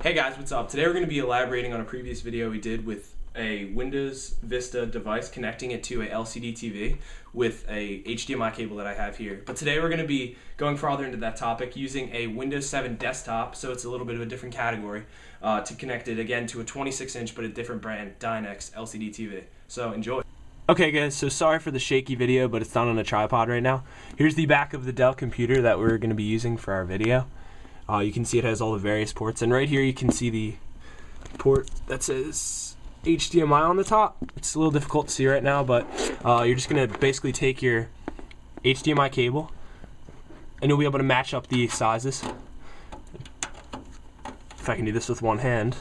Hey guys, what's up? Today we're going to be elaborating on a previous video we did with a Windows Vista device, connecting it to a LCD TV with a HDMI cable that I have here. But today we're going to be going farther into that topic using a Windows 7 desktop, so it's a little bit of a different category, to connect it again to a 26-inch but a different brand Dynex LCD TV. So enjoy. Okay guys, so sorry for the shaky video, but it's not on a tripod right now. Here's the back of the Dell computer that we're going to be using for our video. You can see it has all the various ports, and right here you can see the port that says HDMI on the top. It's a little difficult to see right now, but you're just going to basically take your HDMI cable and you'll be able to match up the sizes. If I can do this with one hand,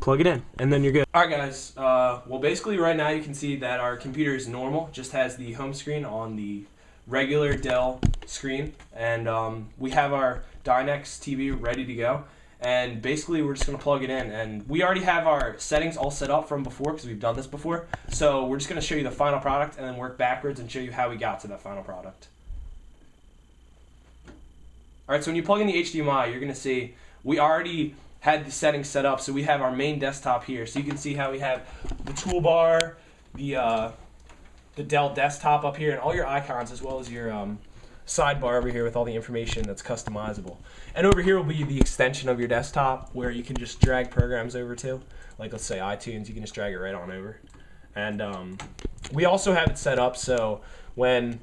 plug it in, and then you're good. Alright guys, well basically right now you can see that our computer is normal, just has the home screen on the regular Dell screen, and we have our Dynex TV ready to go, and basically we're just going to plug it in, and we already have our settings all set up from before because we've done this before, so we're just going to show you the final product and then work backwards and show you how we got to that final product. Alright, so when you plug in the HDMI, you're going to see we already had the settings set up, so we have our main desktop here, so you can see how we have the toolbar, the Dell desktop up here, and all your icons, as well as your sidebar over here with all the information that's customizable. And over here will be the extension of your desktop where you can just drag programs over to, like let's say iTunes, you can just drag it right on over. And we also have it set up so when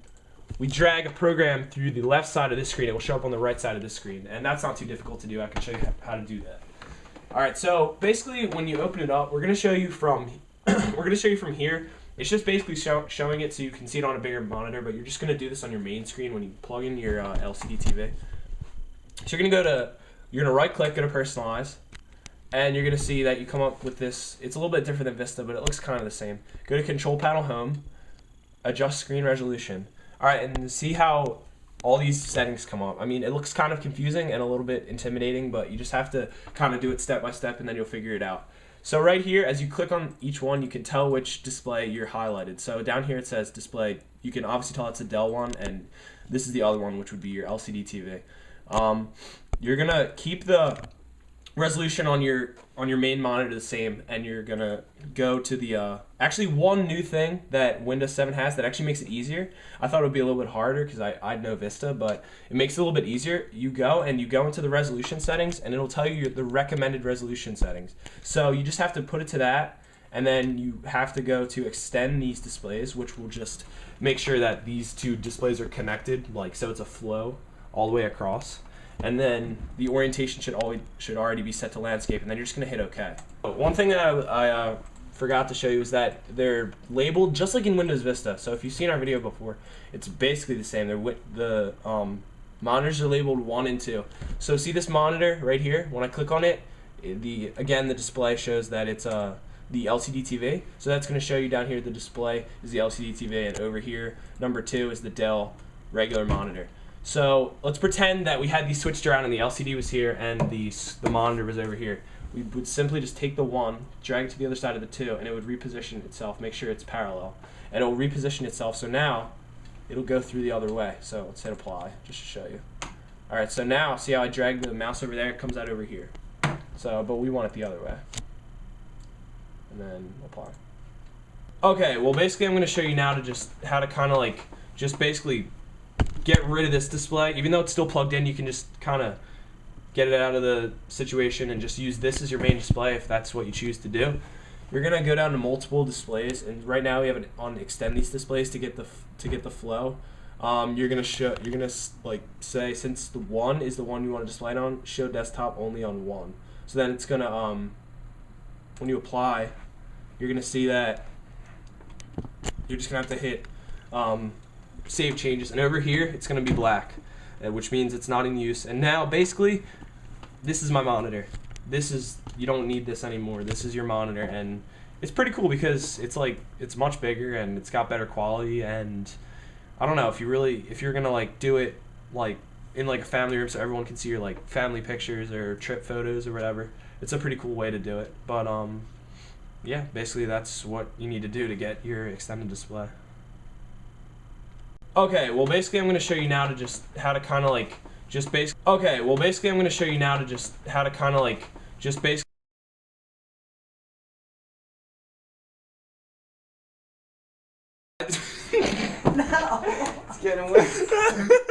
we drag a program through the left side of this screen, it will show up on the right side of this screen, and that's not too difficult to do. I can show you how to do that. Alright, so basically when you open it up, we're going to show you from here. It's just basically showing it so you can see it on a bigger monitor, but you're just going to do this on your main screen when you plug in your LCD TV. So you're going to right click, go to personalize, and you're going to see that you come up with this. It's a little bit different than Vista, but it looks kind of the same. Go to control panel home, adjust screen resolution. Alright, and see how all these settings come up. I mean, it looks kind of confusing and a little bit intimidating, but you just have to kind of do it step by step and then you'll figure it out. So right here, as you click on each one, you can tell which display you're highlighted. So down here it says display. You can obviously tell it's a Dell one, and this is the other one, which would be your LCD TV. You're gonna keep the resolution on your main monitor the same, and you're gonna go to the actually one new thing that Windows 7 has that actually makes it easier. I thought it would be a little bit harder because I know Vista, but it makes it a little bit easier. You go into the resolution settings, and it'll tell you the recommended resolution settings. So you just have to put it to that, and then you have to go to extend these displays, which will just make sure that these two displays are connected, like so it's a flow all the way across. And then the orientation should already be set to landscape, and then you're just going to hit OK. One thing that I forgot to show you is that they're labeled just like in Windows Vista. So if you've seen our video before, it's basically the same. The monitors are labeled 1 and 2. So see this monitor right here? When I click on it, again the display shows that it's the LCD TV. So that's going to show you down here the display is the LCD TV, and over here number 2 is the Dell regular monitor. So let's pretend that we had these switched around and the LCD was here and the monitor was over here. We would simply just take the 1, drag it to the other side of the 2, and it would reposition itself, make sure it's parallel. And it will reposition itself, so now it'll go through the other way. So let's hit apply, just to show you. Alright, so now, see how I drag the mouse over there? It comes out over here. So, but we want it the other way. And then apply. Okay, well basically I'm going to show you now how to kind of like, just basically get rid of this display. Even though it's still plugged in, you can just kind of get it out of the situation and just use this as your main display if that's what you choose to do. You're gonna go down to multiple displays, and right now we have it on extend these displays to get the flow. You're gonna like say, since the 1 is the one you want to display it on, show desktop only on 1. So then it's gonna when you apply, you're gonna see that you're just gonna have to hit save changes, and over here it's going to be black, which means it's not in use. And now basically this is my monitor. You don't need this anymore. This is your monitor, and it's pretty cool because it's much bigger and it's got better quality. And I don't know, if you're gonna like do it like in like a family room so everyone can see your like family pictures or trip photos or whatever, it's a pretty cool way to do it. But yeah, basically that's what you need to do to get your extended display. Okay, well basically I'm going to show you now how to kind of like just basically. Okay, well basically I'm going to show you now to just how to kind of like just basically. No. It's getting wet.